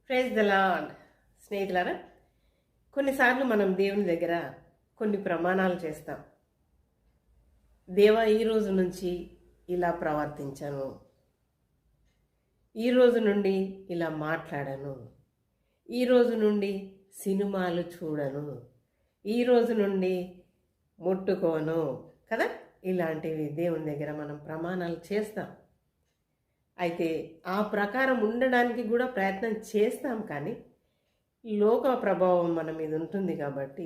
Praise the lord. స్నేహితులారా, కొన్నిసార్లు మనం దేవుని దగ్గర కొన్ని ప్రమాణాలు చేస్తాం. దేవా, ఈ రోజు నుంచి ఇలా ప్రవర్తించను, ఈ రోజు నుండి ఇలా మాట్లాడను, ఈ రోజు నుండి సినిమాలు చూడను, ఈ రోజు నుండి ముట్టుకోను కదా. ఇలాంటివి దేవుని దగ్గర మనం ప్రమాణాలు చేస్తాం. అయితే ఆ ప్రకారం ఉండడానికి కూడా ప్రయత్నం చేస్తాం, కానీ లోక ప్రభావం మన మీద ఉంటుంది కాబట్టి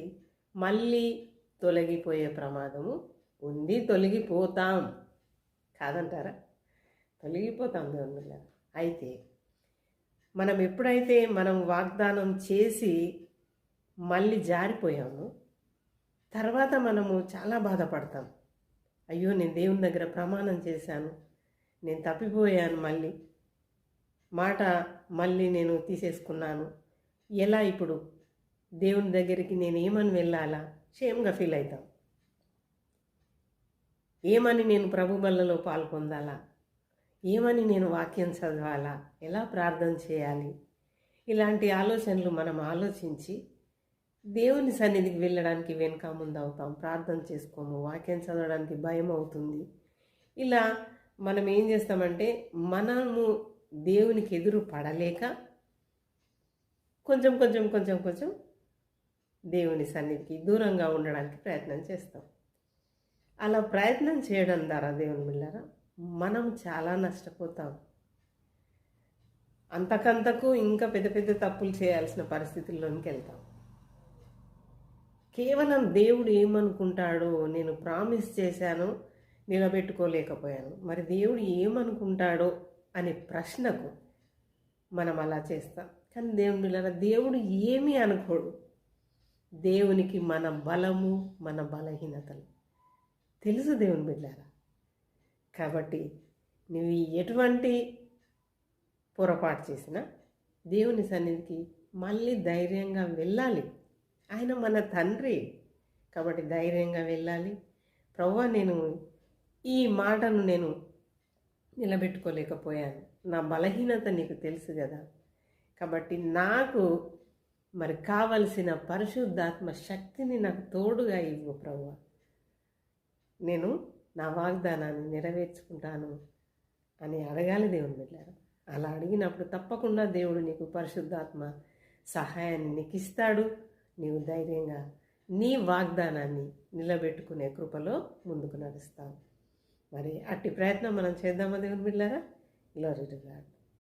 మళ్ళీ తొలగిపోయే ప్రమాదము ఉంది. తొలగిపోతాం కాదంటారా? తొలగిపోతాం దేవుని వల్ల. అయితే మనం ఎప్పుడైతే మనం వాగ్దానం చేసి మళ్ళీ జారిపోయామో తర్వాత మనము చాలా బాధపడతాం. అయ్యో, నేను దేవుని దగ్గర ప్రమాణం చేశాను, నేను తప్పిపోయాను, మాట మళ్ళీ నేను తీసేసుకున్నాను, ఎలా ఇప్పుడు దేవుని దగ్గరికి నేను ఏమని వెళ్ళాలా? షేమ్గా ఫీల్ అవుతాం. ఏమని నేను ప్రభు బల్లలో పాల్పొందాలా? ఏమని నేను వాక్యం చదవాలా? ఎలా ప్రార్థన చేయాలి? ఇలాంటి ఆలోచనలు మనం ఆలోచించి దేవుని సన్నిధికి వెళ్ళడానికి వెనుక ముందు అవుతాం. ప్రార్థన చేసుకోము, వాక్యం చదవడానికి భయం అవుతుంది. ఇలా మనం ఏం చేస్తామంటే మనము దేవునికి ఎదురు పడలేక కొంచెం దేవుని సన్నిధికి దూరంగా ఉండడానికి ప్రయత్నం చేస్తాం. అలా ప్రయత్నం చేయడం ద్వారా దేవుని బిడ్డలారా మనం చాలా నష్టపోతాం. అంతకంతకు ఇంకా పెద్ద పెద్ద తప్పులు చేయాల్సిన పరిస్థితుల్లోనికి వెళ్తాం. కేవలం దేవుడు ఏమనుకుంటాడో, నేను ప్రామిస్ చేశాను, నిలబెట్టుకోలేకపోయాను, మరి దేవుడు ఏమనుకుంటాడో అనే ప్రశ్నకు మనం అలా చేస్తాం. కానీ దేవుని బిడ్డలారా దేవుడు ఏమీ అనుకోడు. దేవునికి మన బలము, మన బలహీనతలు తెలుసు దేవుని బిడ్డలారా. కాబట్టి నువ్వు ఎటువంటి పొరపాటు చేసినా దేవుని సన్నిధికి మళ్ళీ ధైర్యంగా వెళ్ళాలి. ఆయన మన తండ్రి కాబట్టి ధైర్యంగా వెళ్ళాలి. ప్రభువా, నేను ఈ మాటను నేను నిలబెట్టుకోలేకపోయాను, నా బలహీనత నీకు తెలుసు కదా, కాబట్టి నాకు మరి కావలసిన పరిశుద్ధాత్మ శక్తిని నాకు తోడుగా ఇవ్వు ప్రభువా, నేను నా వాగ్దానాన్ని నెరవేర్చుకుంటాను అని అడగాలి దేవుని బిడ్డలారా. అలా అడిగినప్పుడు తప్పకుండా దేవుడు నీకు పరిశుద్ధాత్మ సహాయాన్ని నీకు ఇస్తాడు. నీవు ధైర్యంగా నీ వాగ్దానాన్ని నిలబెట్టుకునే కృపలో ముందుకు నడుస్తావు. మరి అట్టి ప్రయత్నం మనం చేద్దామా దేవుని బిడ్డలారా? Glory to God.